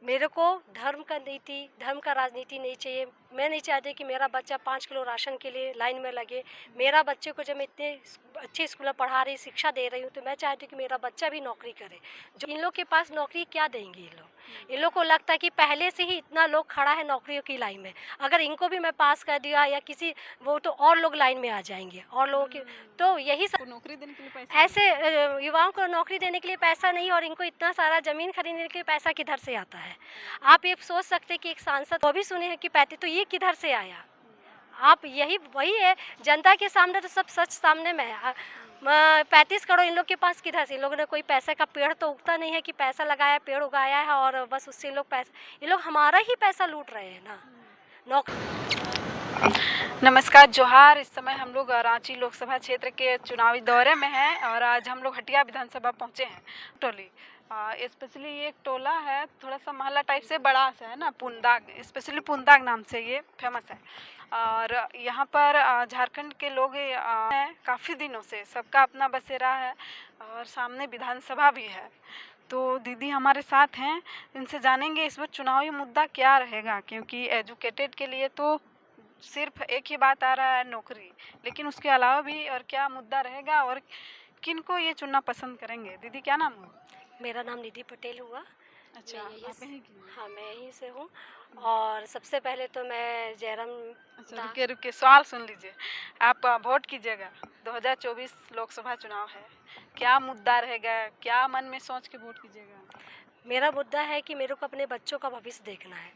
मेरे को धर्म का राजनीति नहीं चाहिए। मैं नहीं चाहती कि मेरा बच्चा 5 किलो राशन के लिए लाइन में लगे। मेरा बच्चे को जब मैं इतने अच्छे स्कूल में पढ़ा रही, शिक्षा दे रही हूँ, तो मैं चाहती हूँ कि मेरा बच्चा भी नौकरी करे। जो इन लोग के पास नौकरी क्या देंगे ये लोग? इन लोग को लगता है कि पहले से ही इतना लोग खड़ा है नौकरियों की लाइन में, अगर इनको भी मैं पास कर दिया या किसी वो, तो और लोग लाइन में आ जाएंगे और लोगों की। तो यही सब नौकरी देने के लिए पैसा ऐसे युवाओं को नौकरी देने के लिए पैसा नहीं, और इनको इतना सारा ज़मीन खरीदने के लिए पैसा किधर से आता है? आप ये सोच सकते हैं कि एक सांसद, वो भी सुने हैं कि पैसे, तो ये किधर से आया? आप यही वही है, जनता के सामने तो सब सच सामने में है। 35 करोड़ इन लोग के पास किधर से? इन लोगों ने कोई पैसे का पेड़ तो उगता नहीं है कि पैसा लगाया, पेड़ उगाया है और बस उससे लोग पैसा, ये लोग हमारा ही पैसा लूट रहे हैं ना। नमस्कार, जोहार। इस समय हम लोग रांची लोकसभा क्षेत्र के चुनावी दौरे में हैं और आज हम लोग हटिया विधानसभा पहुंचे हैं। टोली स्पेशली ये एक टोला है, थोड़ा सा मोहल्ला टाइप से बड़ा सा है ना, पुंदाग, स्पेशली पुंदाग नाम से ये फेमस है। और यहाँ पर झारखंड के लोग हैं काफ़ी दिनों से, सबका अपना बसेरा है और सामने विधानसभा भी है। तो दीदी हमारे साथ हैं, इनसे जानेंगे इस बार चुनावी मुद्दा क्या रहेगा, क्योंकि एजुकेटेड के लिए तो सिर्फ एक ही बात आ रहा है, नौकरी, लेकिन उसके अलावा भी और क्या मुद्दा रहेगा और किन को ये चुनना पसंद करेंगे। दीदी क्या नाम है? मेरा नाम निधि पटेल हुआ। अच्छा, आप यहीं की हैं? हाँ, मैं यहीं से हूँ। और सबसे पहले तो मैं जयराम अच्छा, रुके रुके, सवाल सुन लीजिए। आप वोट कीजिएगा, 2024 लोकसभा चुनाव है, क्या मुद्दा रहेगा, क्या मन में सोच के वोट कीजिएगा? मेरा मुद्दा है कि मेरे को अपने बच्चों का भविष्य देखना है।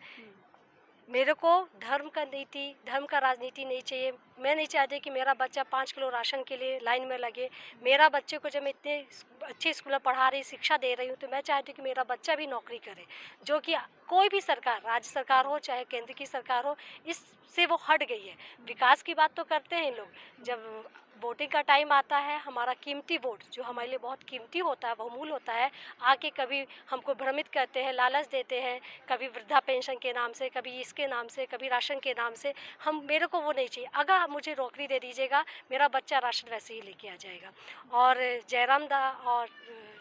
मेरे को धर्म का राजनीति नहीं चाहिए। मैं नहीं चाहती कि मेरा बच्चा 5 किलो राशन के लिए लाइन में लगे। मेरा बच्चे को जब मैं इतने अच्छे स्कूल में पढ़ा रही, शिक्षा दे रही हूँ, तो मैं चाहती हूँ कि मेरा बच्चा भी नौकरी करे, जो कि कोई भी सरकार, राज्य सरकार हो चाहे केंद्र की सरकार हो, इससे वो हट गई है। विकास की बात तो करते हैं लोग, जब वोटिंग का टाइम आता है, हमारा कीमती वोट जो हमारे लिए बहुत कीमती होता है, बहुमूल्य होता है, आके कभी हमको भ्रमित करते हैं, लालच देते हैं, कभी वृद्धा पेंशन के नाम से, कभी इसके नाम से, कभी राशन के नाम से। मेरे को वो नहीं चाहिए। अगर आप मुझे नौकरी दे दीजिएगा, मेरा बच्चा राशन वैसे ही लेके आ जाएगा। और जयराम दा और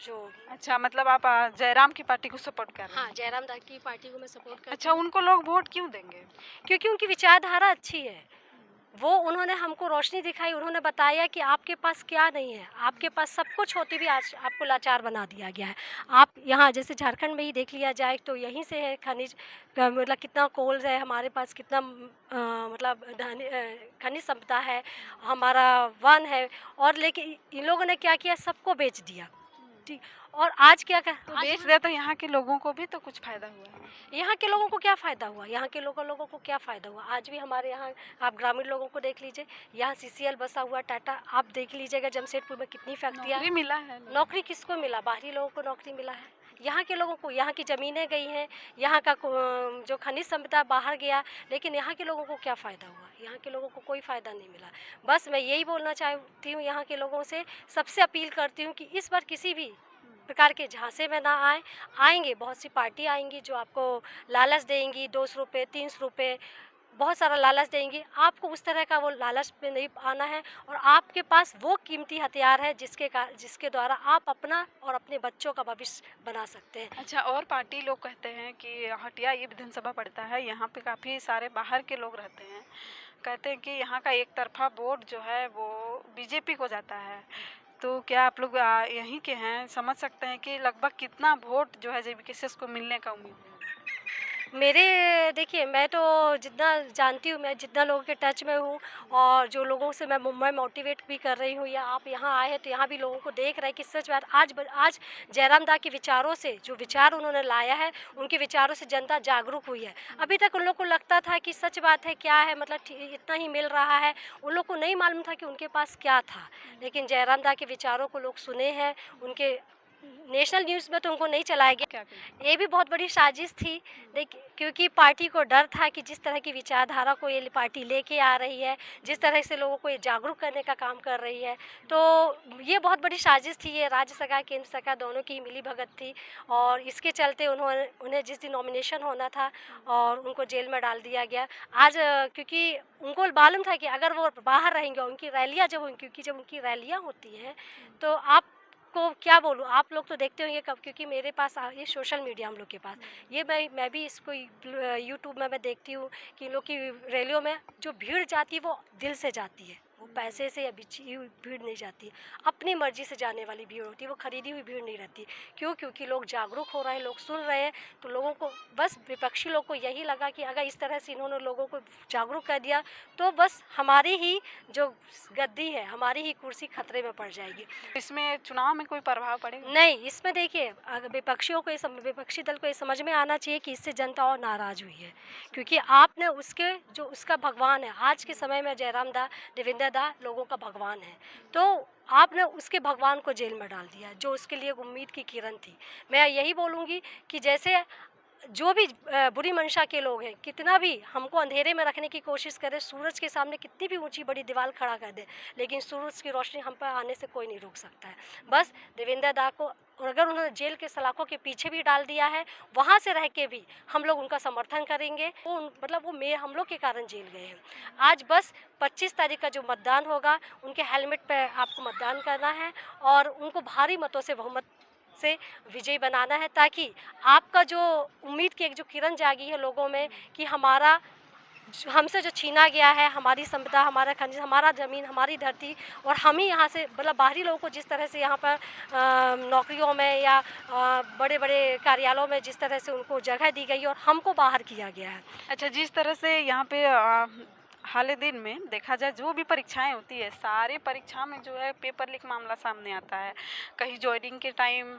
जो, अच्छा, मतलब आप जयराम की पार्टी को सपोर्ट कर रहे हैं? हाँ, जयराम दा की पार्टी को मैं सपोर्ट करती हूँ। अच्छा, उनको लोग वोट क्यों देंगे? क्योंकि उनकी विचारधारा अच्छी है। वो उन्होंने हमको रोशनी दिखाई, उन्होंने बताया कि आपके पास क्या नहीं है, आपके पास सब कुछ होते भी आज आपको लाचार बना दिया गया है। आप यहाँ जैसे झारखंड में ही देख लिया जाए तो यहीं से है खनिज, मतलब कितना कोल है हमारे पास, कितना मतलब खनिज संपदा है, हमारा वन है। और लेकिन इन लोगों ने क्या किया, सबको बेच दिया। ठीक। और आज क्या कर, तो बेच दिया तो यहाँ के लोगों को भी तो कुछ फायदा हुआ है? यहाँ के लोगों को क्या फ़ायदा हुआ? यहाँ के लोगों को क्या फ़ायदा हुआ? आज भी हमारे यहाँ आप ग्रामीण लोगों को देख लीजिए, यहाँ सीसीएल बसा हुआ, टाटा, आप देख लीजिएगा जमशेदपुर में कितनी फैक्ट्रियाँ। नौकरी मिला है? नौकरी किसको मिला? बाहरी लोगों को नौकरी मिला है। यहाँ के लोगों को, यहाँ की ज़मीनें गई हैं, यहाँ का जो खनिज संपदा बाहर गया, लेकिन यहाँ के लोगों को क्या फ़ायदा हुआ? यहाँ के लोगों को कोई फ़ायदा नहीं मिला। बस मैं यही बोलना चाहती हूँ, यहाँ के लोगों से सबसे अपील करती हूँ कि इस बार किसी भी प्रकार के झांसे में ना आए। आएंगे, बहुत सी पार्टी आएंगी जो आपको लालच देंगी, 200 रुपये, 300 रुपये, बहुत सारा लालच देंगी। आपको उस तरह का वो लालच में नहीं आना है, और आपके पास वो कीमती हथियार है जिसके द्वारा आप अपना और अपने बच्चों का भविष्य बना सकते हैं। अच्छा, और पार्टी लोग कहते हैं कि हटिया ये विधानसभा पड़ता है, यहाँ पे काफ़ी सारे बाहर के लोग रहते हैं, कहते हैं कि यहाँ का एक तरफा वोट जो है वो बीजेपी को जाता है। तो क्या आप लोग यहीं के हैं, समझ सकते हैं कि लगभग कितना वोट जो है जेबीकेएस को मिलने का उम्मीद है? मेरे देखिए, मैं तो जितना जानती हूँ, मैं जितना लोगों के टच में हूँ और जो लोगों से मैं मोटिवेट भी कर रही हूँ, या आप यहाँ आए हैं तो यहाँ भी लोगों को देख रहे हैं कि सच बात आज जयराम दा के विचारों से, जो विचार उन्होंने लाया है, उनके विचारों से जनता जागरूक हुई है। अभी तक उन लोग को लगता था कि सच बात है, क्या है, मतलब इतना ही मिल रहा है, उन लोग को नहीं मालूम था कि उनके पास क्या था। लेकिन जयराम दा के विचारों को लोग सुने हैं, उनके नेशनल न्यूज़ में तो उनको नहीं चलाया गया। ये भी बहुत बड़ी साजिश थी, लेकिन क्योंकि पार्टी को डर था कि जिस तरह की विचारधारा को ये पार्टी लेके आ रही है, जिस तरह से लोगों को ये जागरूक करने का काम कर रही है, तो ये बहुत बड़ी साजिश थी। ये राज्य सरकार, केंद्र सरकार दोनों की मिली भगत थी, और इसके चलते उन्हें जिस दिन नॉमिनेशन होना था और उनको जेल में डाल दिया गया। आज क्योंकि उनको मालूम था कि अगर वो बाहर रहेंगे, उनकी रैलियाँ जब उनकी रैलियाँ होती हैं तो आपको आपको क्या बोलूँ, आप लोग तो देखते होंगे कब, क्योंकि मेरे पास ये सोशल मीडिया हम लोग के पास, ये मैं भी इसको यूट्यूब में मैं देखती हूँ कि इन लोग की रैलियों में जो भीड़ जाती है वो दिल से जाती है, वो पैसे से या बिछी हुई भीड़ नहीं जाती, अपनी मर्जी से जाने वाली भीड़ होती है, वो खरीदी हुई भीड़ नहीं रहती। क्यों? क्योंकि लोग जागरूक हो रहे हैं, लोग सुन रहे हैं, तो लोगों को बस विपक्षी लोग को यही लगा कि अगर इस तरह से इन्होंने लोगों को जागरूक कर दिया तो बस हमारी ही जो गद्दी है, हमारी ही कुर्सी खतरे में पड़ जाएगी। इसमें चुनाव में कोई प्रभाव पड़ेगा? नहीं, इसमें देखिए अगर विपक्षियों को विपक्षी दल को ये समझ में आना चाहिए कि इससे जनता और नाराज़ हुई है, क्योंकि आपने उसके जो उसका भगवान है, आज के समय में जयराम दा, देवेंद्र दा लोगों का भगवान है, तो आपने उसके भगवान को जेल में डाल दिया, जो उसके लिए एक उम्मीद की किरण थी। मैं यही बोलूँगी कि जैसे जो भी बुरी मंशा के लोग हैं, कितना भी हमको अंधेरे में रखने की कोशिश करें, सूरज के सामने कितनी भी ऊंची बड़ी दीवार खड़ा कर दे, लेकिन सूरज की रोशनी हम पर आने से कोई नहीं रोक सकता है। बस देवेंद्र दा को, और अगर उन्होंने जेल के सलाखों के पीछे भी डाल दिया है, वहाँ से रह के भी हम लोग उनका समर्थन करेंगे। वो मतलब वो हम लोग के कारण जेल गए हैं। आज बस 25 तारीख का जो मतदान होगा, उनके हेलमेट पे आपको मतदान करना है और उनको भारी मतों से बहुमत से विजयी बनाना है, ताकि आपका जो उम्मीद की एक जो किरण जागी है लोगों में कि हमसे जो छीना गया है, हमारी संपदा, हमारा खनिज, हमारा ज़मीन, हमारी धरती, और हम ही यहाँ से मतलब बाहरी लोगों को जिस तरह से यहाँ पर नौकरियों में या बड़े बड़े कार्यालयों में जिस तरह से उनको जगह दी गई और हमको बाहर किया गया है। अच्छा, जिस तरह से यहाँ पे हाल दिन में देखा जाए जो भी परीक्षाएं होती है, सारे परीक्षा में जो है पेपर लीक मामला सामने आता है। कहीं ज्वाइनिंग के टाइम,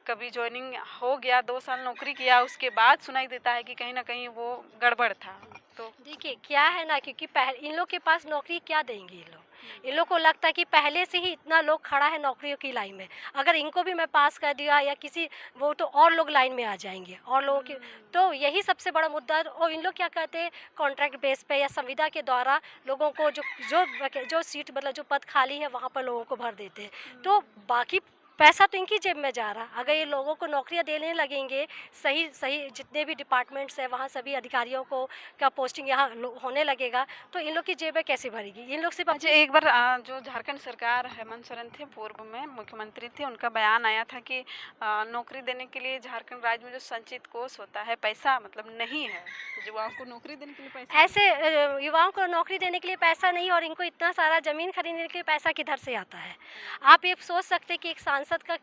कभी ज्वाइनिंग हो गया, 2 साल नौकरी किया, उसके बाद सुनाई देता है कि कहीं ना कहीं वो गड़बड़ था। तो देखिए क्या है ना, क्योंकि इन लोग के पास नौकरी क्या देंगे ये लोग, इन लोग को लगता है कि पहले से ही इतना लोग खड़ा है नौकरियों की लाइन में, अगर इनको भी मैं पास कर दिया या किसी वो, तो और लोग लाइन में आ जाएंगे और लोगों की, तो यही सबसे बड़ा मुद्दा है। और इन लोग क्या कहते हैं, कॉन्ट्रैक्ट बेस पे या संविदा के द्वारा लोगों को जो सीट मतलब जो पद खाली है वहाँ पर लोगों को भर देते हैं, तो बाकी पैसा तो इनकी जेब में जा रहा है। अगर ये लोगों को नौकरियां देने लगेंगे, सही सही जितने भी डिपार्टमेंट्स हैं वहाँ सभी अधिकारियों को का पोस्टिंग यहाँ होने लगेगा, तो इन लोग की जेबें कैसे भरेगी? इन लोग सिर्फ अच्छा, एक बार जो झारखंड सरकार हेमंत सोरेन थे, पूर्व में मुख्यमंत्री थे, उनका बयान आया था कि नौकरी देने के लिए झारखंड राज्य में जो संचित कोष होता है, पैसा मतलब नहीं है, युवाओं को नौकरी देने के लिए पैसा ऐसे युवाओं को नौकरी देने के लिए पैसा नहीं, और इनको इतना सारा ज़मीन खरीदने के लिए पैसा किधर से आता है? आप ये सोच सकते कि एक सांसद का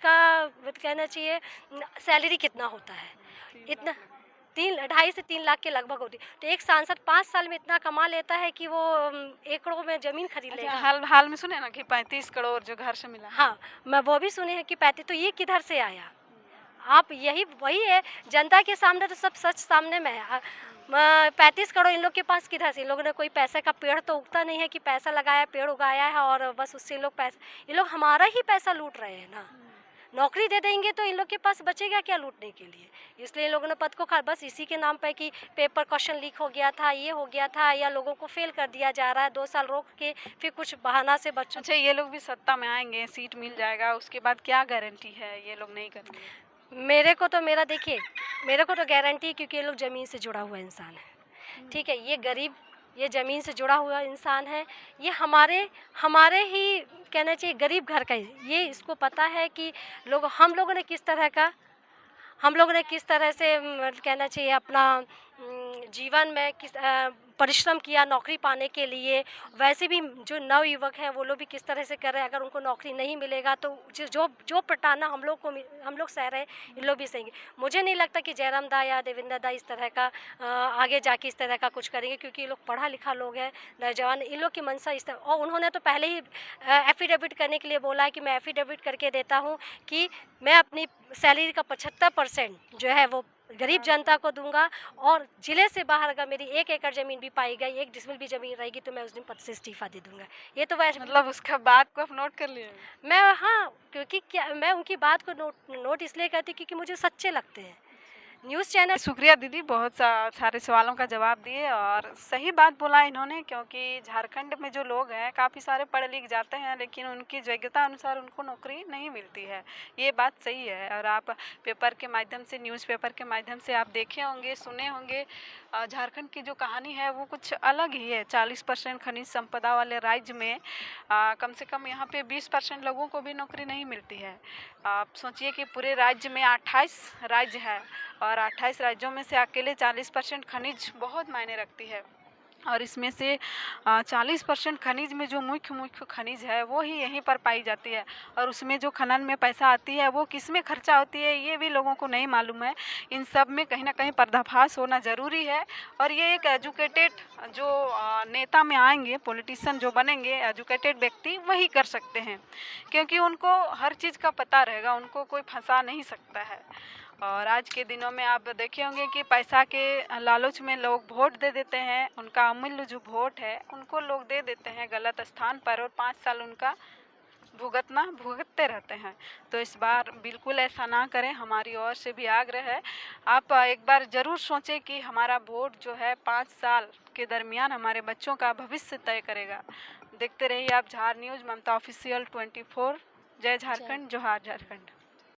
कहना चाहिए सैलरी कितना होता है? इतना 2.5 से 3 लाख के लगभग होती, तो एक सांसद 5 साल में इतना कमा लेता है कि वो एकड़ों में ज़मीन खरीद अच्छा, लेगा। हाल में सुने ना कि 35 करोड़ जो घर से मिला। हाँ, मैं वो भी सुनी है कि 35, तो ये किधर से आया? आप यही वही है, जनता के सामने तो सब सच सामने में है। 35 करोड़ इन लोग के पास किधर से? इन लोगों ने कोई पैसे का पेड़ तो उगता नहीं है कि पैसा लगाया, पेड़ उगाया है और बस उससे ये लोग हमारा ही पैसा लूट रहे हैं ना। नौकरी दे देंगे तो इन लोग के पास बचेगा क्या लूटने के लिए? इसलिए इन लोगों ने पद को खा, बस इसी के नाम पे कि पेपर क्वेश्चन लीक हो गया था, ये हो गया था, या लोगों को फेल कर दिया जा रहा है 2 साल रोक के, फिर कुछ बहाना से बच्चों। अच्छा, ये लोग भी सत्ता में आएंगे, सीट मिल जाएगा, उसके बाद क्या गारंटी है ये लोग नहीं करेंगे? मेरे को तो गारंटी है, क्योंकि ये लोग ज़मीन से जुड़ा हुआ इंसान है, ठीक है? ये गरीब, ये ज़मीन से जुड़ा हुआ इंसान है, ये हमारे ही कहना चाहिए गरीब घर का ये इसको पता है कि हम लोगों ने किस तरह से कहना चाहिए अपना जीवन में परिश्रम किया नौकरी पाने के लिए। वैसे भी जो नवयुवक हैं वो लोग भी किस तरह से कर रहे हैं, अगर उनको नौकरी नहीं मिलेगा तो जो प्रताड़ना हम लोग सह रहे हैं, इन लोग भी सहेंगे। मुझे नहीं लगता कि जयराम दा या देवेंद्र दा इस तरह का आगे जाके इस तरह का कुछ करेंगे, क्योंकि ये लोग पढ़ा लिखा लोग हैं, नौजवान, इन लोग की मंशा इस तरह। और उन्होंने तो पहले ही एफिडेविट करने के लिए बोला है कि मैं एफिडेविट करके देता हूँ कि मैं अपनी सैलरी का 75% जो है वो गरीब जनता को दूंगा, और ज़िले से बाहर अगर मेरी 1 एकड़ ज़मीन भी पाई गई, 1 डिसमिल भी ज़मीन रहेगी, तो मैं उस दिन पद से इस्तीफा दे दूंगा। ये तो वैसे मतलब उसका बात को आप नोट कर लिए? हाँ, क्योंकि क्या मैं उनकी बात को नोट इसलिए करती क्योंकि मुझे सच्चे लगते हैं। News channel. शुक्रिया दीदी, बहुत सारे सवालों का जवाब दिए और सही बात बोला इन्होंने, क्योंकि झारखंड में जो लोग हैं काफ़ी सारे पढ़ लिख जाते हैं लेकिन उनकी योग्यता अनुसार उनको नौकरी नहीं मिलती है। ये बात सही है और आप पेपर के माध्यम से, न्यूज़पेपर के माध्यम से आप देखे होंगे, सुने होंगे। झारखंड की जो कहानी है वो कुछ अलग ही है। 40% खनिज संपदा वाले राज्य में कम से कम यहाँ पे 20% लोगों को भी नौकरी नहीं मिलती है। आप सोचिए कि पूरे राज्य में 28 राज्य है और 28 राज्यों में से अकेले 40% खनिज बहुत मायने रखती है। और इसमें से 40% खनिज में जो मुख्य मुख्य खनिज है वो ही यहीं पर पाई जाती है और उसमें जो खनन में पैसा आती है वो किस में खर्चा होती है ये भी लोगों को नहीं मालूम है। इन सब में कहीं ना कहीं पर्दाफाश होना ज़रूरी है और ये एक एजुकेटेड जो नेता में आएंगे, पॉलिटिशियन जो बनेंगे, एजुकेटेड व्यक्ति वही कर सकते हैं, क्योंकि उनको हर चीज़ का पता रहेगा, उनको कोई फंसा नहीं सकता है। और आज के दिनों में आप देखे होंगे कि पैसा के लालच में लोग वोट दे देते हैं, उनका अमूल्य जो वोट है उनको लोग दे देते हैं गलत स्थान पर और 5 साल उनका भुगतते रहते हैं। तो इस बार बिल्कुल ऐसा ना करें, हमारी ओर से भी आग्रह है। आप एक बार ज़रूर सोचें कि हमारा वोट जो है 5 साल के दरमियान हमारे बच्चों का भविष्य तय करेगा। देखते रहिए आप झार न्यूज़, ममता ऑफिशियल 24। जय झारखंड, जोहार झारखंड।